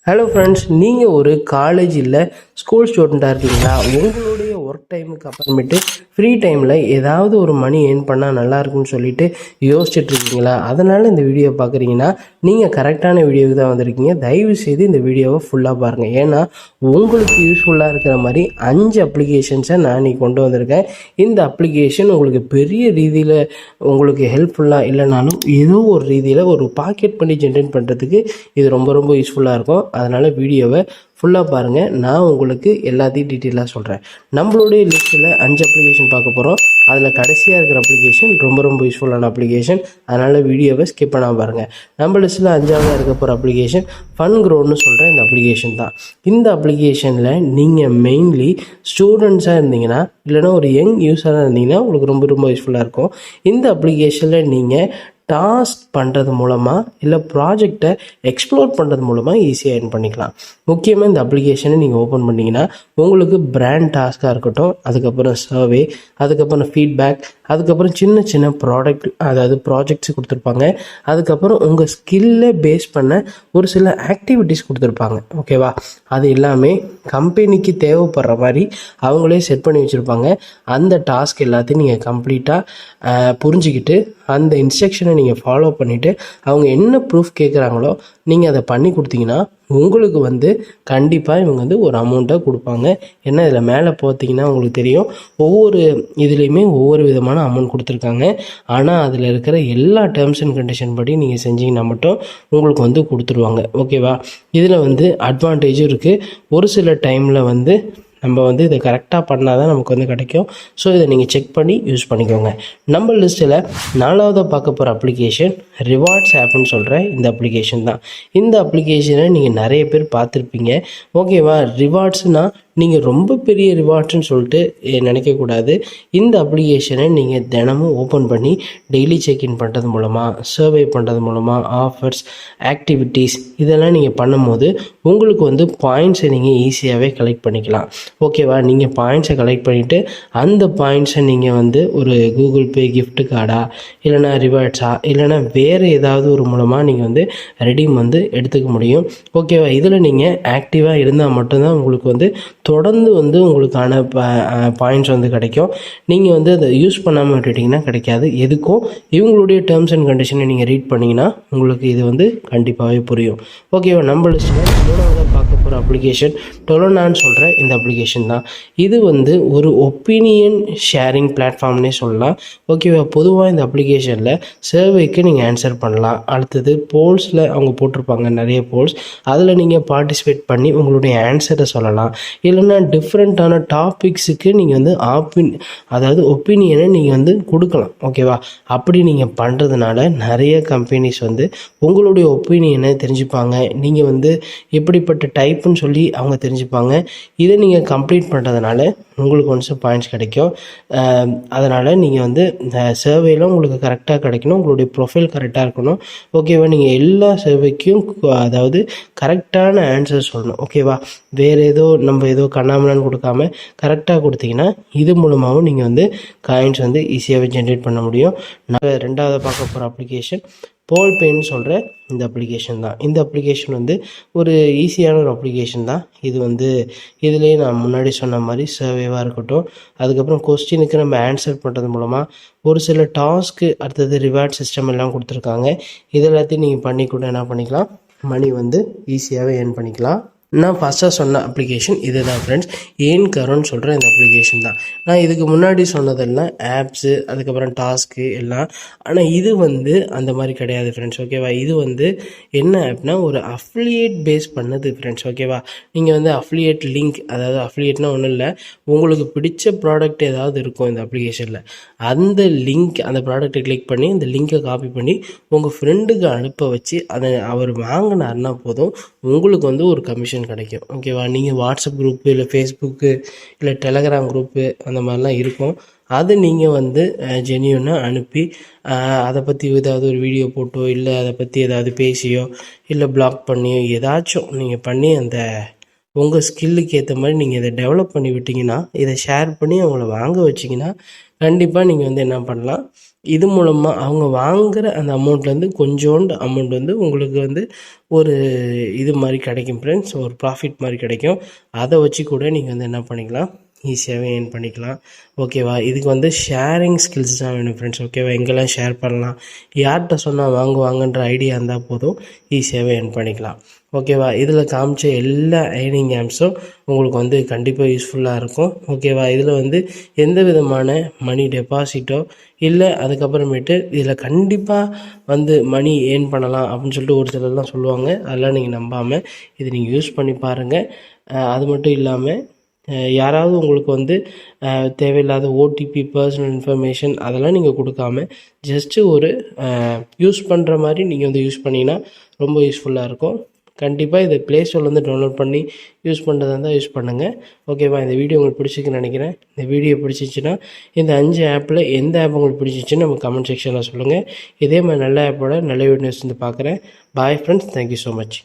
Hello friends, நீங்கள் ஒரு college இல்லை ஸ்கூல் ஸ்டூடெண்ட்டாக இருக்கீங்களா? உங்களுடைய ஒர்க் டைமுக்கு அப்புறமேட்டு ஃப்ரீ டைமில் ஏதாவது ஒரு மணி ஏர்ன் பண்ணால் நல்லாயிருக்குன்னு சொல்லிட்டு யோசிச்சுட்டு இருக்கீங்களா? அதனால் இந்த வீடியோ பார்க்குறீங்கன்னா நீங்கள் கரெக்டான வீடியோவுக்கு தான் வந்திருக்கீங்க. தயவு செய்து இந்த வீடியோவை ஃபுல்லாக பாருங்கள். ஏன்னா உங்களுக்கு யூஸ்ஃபுல்லாக இருக்கிற மாதிரி 5 அப்ளிகேஷன்ஸை நான் இன்றைக்கி கொண்டு வந்திருக்கேன். இந்த அப்ளிகேஷன் உங்களுக்கு பெரிய ரீதியில் உங்களுக்கு ஹெல்ப்ஃபுல்லாக இல்லைனாலும் ஏதோ ஒரு ரீதியில் ஒரு பாக்கெட் பண்ணி ஜென்ரேட் பண்ணுறதுக்கு இது ரொம்ப ரொம்ப யூஸ்ஃபுல்லாக இருக்கும். அதனால் வீடியோவை ஃபுல்லாக பாருங்கள். நான் உங்களுக்கு எல்லாத்தையும் டீட்டெயிலாக சொல்கிறேன். நம்மளுடைய லிஸ்ட்டில் 5 அப்ளிகேஷன் பார்க்க போகிறோம். அதில் கடைசியாக இருக்கிற அப்ளிகேஷன் ரொம்ப ரொம்ப யூஸ்ஃபுல்லான அப்ளிகேஷன். அதனால் வீடியோவை ஸ்கிப் பண்ணாமல் பாருங்கள். நம்ம லிஸ்ட்டில் 5ஆவதாக இருக்க போகிற அப்ளிகேஷன் ஃபன்க்ரோன்னு சொல்கிற இந்த அப்ளிகேஷன் தான். இந்த அப்ளிகேஷனில் நீங்கள் மெயின்லி ஸ்டூடெண்ட்ஸாக இருந்தீங்கன்னா இல்லைனா ஒரு யங் யூஸராக இருந்தீங்கன்னா உங்களுக்கு ரொம்ப ரொம்ப யூஸ்ஃபுல்லாக இருக்கும். இந்த அப்ளிகேஷனில் நீங்கள் டாஸ்க் பண்ணுறது மூலமாக இல்லை ப்ராஜெக்டை எக்ஸ்ப்ளோர் பண்ணுறது மூலமாக ஈஸியாக ஏர்ன் பண்ணிக்கலாம். முக்கியமாக இந்த அப்ளிகேஷனை நீங்கள் ஓப்பன் பண்ணிங்கன்னா உங்களுக்கு பிராண்ட் டாஸ்க்காக இருக்கட்டும், அதுக்கப்புறம் சர்வே, அதுக்கப்புறம் ஃபீட்பேக், அதுக்கப்புறம் சின்ன சின்ன ப்ராஜெக்ட்ஸ் கொடுத்துருப்பாங்க. அதுக்கப்புறம் உங்கள் ஸ்கில்லை பேஸ் பண்ண ஒரு சில ஆக்டிவிட்டீஸ் கொடுத்துருப்பாங்க. ஓகேவா? அது எல்லாமே கம்பெனிக்கு தேவைப்படுற மாதிரி அவங்களே செட் பண்ணி வச்சுருப்பாங்க. அந்த டாஸ்க் எல்லாத்தையும் நீங்கள் கம்ப்ளீட்டாக புரிஞ்சுக்கிட்டு அந்த இன்ஸ்ட்ரக்ஷனை நீங்கள் ஃபாலோ பண்ணிவிட்டு அவங்க என்ன ப்ரூஃப் கேட்குறாங்களோ நீங்கள் அதை பண்ணி கொடுத்தீங்கன்னா உங்களுக்கு கண்டிப்பாக இவங்க ஒரு அமௌண்ட்டை கொடுப்பாங்க. ஏன்னா இதில் மேலே பார்த்தீங்கன்னா உங்களுக்கு தெரியும், ஒவ்வொரு இதுலேயுமே ஒவ்வொரு விதமான அமௌண்ட் கொடுத்துருக்காங்க. ஆனால் அதில் இருக்கிற எல்லா டேர்ம்ஸ் அண்ட் கண்டிஷன் படி நீங்கள் செஞ்சீங்கன்னா மட்டும் உங்களுக்கு கொடுத்துருவாங்க. ஓகேவா? இதில் அட்வான்டேஜும் இருக்குது. ஒரு சில டைமில் நம்ம இதை கரெக்டாக பண்ணால் தான் நமக்கு கிடைக்கும். ஸோ இதை நீங்கள் செக் பண்ணி யூஸ் பண்ணிக்கோங்க. நம்ம லிஸ்ட்டில் 4ஆவதாக பார்க்க போகிற அப்ளிகேஷன் ரிவார்ட்ஸ் ஆப்னு சொல்கிற இந்த அப்ளிகேஷன் தான். இந்த அப்ளிகேஷனை நீங்கள் நிறைய பேர் பார்த்துருப்பீங்க. ஓகேவா? ரிவார்ட்ஸ்னால் நீங்கள் ரொம்ப பெரிய ரிவார்ட்ஸ்ன்னு சொல்லிட்டு நினைக்கக்கூடாது. இந்த அப்ளிகேஷனை நீங்கள் தினமும் ஓப்பன் பண்ணி டெய்லி செக்இன் பண்ணுறது மூலமாக, சர்வே பண்ணுறது மூலமாக, ஆஃபர்ஸ், ஆக்டிவிட்டீஸ் இதெல்லாம் நீங்கள் பண்ணும்போது உங்களுக்கு பாயிண்ட்ஸை நீங்கள் ஈஸியாகவே கலெக்ட் பண்ணிக்கலாம். ஓகேவா? நீங்கள் பாயிண்ட்ஸை கலெக்ட் பண்ணிவிட்டு அந்த பாயிண்ட்ஸை நீங்கள் ஒரு கூகுள் பே கிஃப்ட் கார்டா இல்லைனா ரிவார்ட்ஸா இல்லைனா வேறு ஏதாவது ஒரு மூலமாக நீங்கள் ரெடீம் எடுத்துக்க முடியும். ஓகேவா? இதில் நீங்கள் ஆக்டிவாக இருந்தால் மட்டும்தான் உங்களுக்கு தொடர்ந்து உங்களுக்கான பாயிண்ட்ஸ் கிடைக்கும். நீங்கள் அதை யூஸ் பண்ணாமல் விட்டுட்டிங்கன்னா கிடைக்காது. எதுக்கும் இவங்களுடைய டேர்ம்ஸ் அண்ட் கண்டிஷனை நீங்கள் ரீட் பண்ணிங்கன்னா உங்களுக்கு இது கண்டிப்பாகவே புரியும். ஓகேவா? நம்ம லிஸ்ட்டில் 3ஆவதாக பார்க்க போகிற அப்ளிகேஷன் டொலோனான்னு சொல்கிற இந்த அப்ளிகேஷன் தான். இது ஒரு ஒப்பீனியன் ஷேரிங் பிளாட்ஃபார்ம்னே சொல்லலாம். ஓகேவா? பொதுவாக இந்த அப்ளிகேஷனில் சர்வேக்கு நீங்கள் ஆன்சர் பண்ணலாம். அடுத்தது போல்ஸில் அவங்க போட்டிருப்பாங்க நிறைய போல்ஸ், அதில் நீங்கள் பார்ட்டிசிபேட் பண்ணி உங்களுடைய ஆன்சரை சொல்லலாம். இல்லைன்னா டிஃப்ரெண்ட்டான டாபிக்ஸுக்கு நீங்கள் அதாவது ஒப்பீனியனை நீங்கள் கொடுக்கலாம். ஓகேவா? அப்படி நீங்கள் பண்ணுறதுனால நிறைய கம்பெனிஸ் உங்களுடைய ஒப்பீனியனை தெரிஞ்சுப்பாங்க. நீங்கள் எப்படிப்பட்ட டைப்புன்னு சொல்லி அவங்க தெரிஞ்சுப்பாங்க. இதை நீங்கள் கம்ப்ளீட் பண்ணுறதுனால உங்களுக்கு பாயிண்ட்ஸ் கிடைக்கும். அதனால் நீங்கள் இந்த சர்வேல உங்களுக்கு கரெக்டாக கிடைக்கணும். உங்களுடைய ப்ரொஃபைல் கரெக்டாக இருக்கணும். ஓகேவா? நீங்கள் எல்லா சர்வேக்கும் அதாவது கரெக்டான ஆன்சர் சொல்லணும். ஓகேவா? வேறு நம்ம ஏதோ கண்ணாமலான்னு கொடுக்காம கரெக்டாக கொடுத்தீங்கன்னா இது மூலமாகவும் நீங்கள் காயின்ஸ் ஈஸியாகவே ஜென்ரேட் பண்ண முடியும். நான் 2ஆவது பார்க்க போகிற அப்ளிகேஷன் போல் பேன்னு சொல்கிற இந்த அப்ளிகேஷன் தான். இந்த அப்ளிகேஷன் ஒரு ஈஸியான ஒரு அப்ளிகேஷன் தான். இது இதுலேயே நான் முன்னாடி சொன்ன மாதிரி சர்வேவாக இருக்கட்டும், அதுக்கப்புறம் கொஸ்டினுக்கு நம்ம ஆன்சர் பண்ணுறது மூலமாக ஒரு சில டாஸ்க்கு, அடுத்தது ரிவார்ட் சிஸ்டம் எல்லாம் கொடுத்துருக்காங்க. இது எல்லாத்தையும் நீங்கள் பண்ணி கூட என்ன பண்ணிக்கலாம், மணி ஈஸியாகவே ஏர்ன் பண்ணிக்கலாம். நான் ஃபஸ்ட்டாக சொன்ன அப்ளிகேஷன் இது தான் ஃப்ரெண்ட்ஸ், ஏர்ன்கரோன்னு சொல்கிற இந்த அப்ளிகேஷன் தான். நான் இதுக்கு முன்னாடி சொன்னதெல்லாம் ஆப்ஸு, அதுக்கப்புறம் டாஸ்க்கு எல்லாம். ஆனால் இது அந்த மாதிரி கிடையாது ஃப்ரெண்ட்ஸ். ஓகேவா? இது என்ன ஆப்னா ஒரு அஃபிலியேட் பேஸ் பண்ணது ஃப்ரெண்ட்ஸ். ஓகேவா? நீங்கள் அஃபிலியேட் லிங்க், அதாவது அஃபிலியேட்னா ஒன்றும் இல்லை, உங்களுக்கு பிடிச்ச ப்ராடக்ட் ஏதாவது இருக்கும் இந்த அப்ளிகேஷனில், அந்த லிங்க், அந்த ப்ராடக்ட்டை கிளிக் பண்ணி அந்த லிங்க்கை காப்பி பண்ணி உங்கள் ஃப்ரெண்டுக்கு அனுப்ப வச்சு அதை அவர் வாங்கினார்னா போதும், உங்களுக்கு ஒரு கமிஷன் கிடைக்கும். ஓகேவா? நீங்கள் வாட்ஸ்அப் குரூப்பு இல்லை ஃபேஸ்புக்கு இல்லை டெலகிராம் குரூப்பு அந்த மாதிரிலாம் இருக்கும். அது நீங்கள் ஜென்யூனாக அனுப்பி அதை பற்றி ஏதாவது ஒரு வீடியோ போட்டோ இல்லை அதை பற்றி ஏதாவது பேசியோ இல்லை பிளாக் பண்ணியோ ஏதாச்சும் நீங்கள் பண்ணி அந்த உங்கள் ஸ்கில்லுக்கு ஏற்ற மாதிரி நீங்கள் இதை டெவலப் பண்ணி விட்டிங்கன்னா, இதை ஷேர் பண்ணி அவங்கள வாங்க வச்சிங்கன்னா கண்டிப்பாக நீங்கள் என்ன பண்ணலாம், இது மூலமாக அவங்க வாங்குகிற அந்த அமௌண்ட்லேருந்து கொஞ்சோண்டு அமௌண்ட் வந்து உங்களுக்கு வந்து ஒரு இது மாதிரி கிடைக்கும் ஃப்ரெண்ட்ஸ், ஒரு ப்ராஃபிட் மாதிரி கிடைக்கும். அதை வச்சு கூட நீங்கள் வந்து என்ன பண்ணிக்கலாம், ஈஸியாகவே ஏர்ன் பண்ணிக்கலாம். ஓகேவா? இதுக்கு வந்து ஷேரிங் ஸ்கில்ஸ் தான் வேணும் ஃப்ரெண்ட்ஸ். ஓகேவா? எங்கெல்லாம் ஷேர் பண்ணலாம், யார்கிட்ட சொன்னால் வாங்குவாங்கன்ற ஐடியா இருந்தால் போதும், ஈஸியாகவே ஏர்ன் பண்ணிக்கலாம். ஓகேவா? இதில் காமிச்ச எல்லா ஏர்னிங் ஆப்ஸும் உங்களுக்கு வந்து கண்டிப்பாக யூஸ்ஃபுல்லாக இருக்கும். ஓகேவா? இதில் வந்து எந்த விதமான மணி டெபாசிட்டோ இல்லை அதுக்கப்புறமேட்டு இதில் கண்டிப்பாக வந்து மணி ஏர்ன் பண்ணலாம் அப்படின்னு சொல்லிட்டு ஒரு சிலர்லாம் சொல்லுவாங்க. அதெல்லாம் நீங்கள் நம்பாமல் இதை நீங்கள் யூஸ் பண்ணி பாருங்கள். அது மட்டும் இல்லாமல் யாராவது உங்களுக்கு வந்து தேவையில்லாத ஓடிபி, பர்சனல் இன்ஃபர்மேஷன் அதெல்லாம் நீங்கள் கொடுக்காம ஜஸ்ட்டு ஒரு யூஸ் பண்ணுற மாதிரி நீங்கள் வந்து யூஸ் பண்ணிங்கன்னா ரொம்ப யூஸ்ஃபுல்லாக இருக்கும். கண்டிப்பாக இதை ப்ளே ஸ்டோர்லேருந்து டவுன்லோட் பண்ணி யூஸ் பண்ணுறதா இருந்தால் யூஸ் பண்ணுங்கள். ஓகேவா? இந்த வீடியோ உங்களுக்கு பிடிச்சிருக்குன்னு நினைக்கிறேன். இந்த வீடியோ பிடிச்சிச்சின்னா இந்த 5 ஆப்பில் எந்த ஆப் உங்களுக்கு பிடிச்சிச்சின்னு நம்ம கமெண்ட் செக்ஷனில் சொல்லுங்கள். இதே மாதிரி நல்ல ஆப்போட நல்ல வீடியோஸ் வந்து பார்க்குறேன். Bye friends, thank you so much.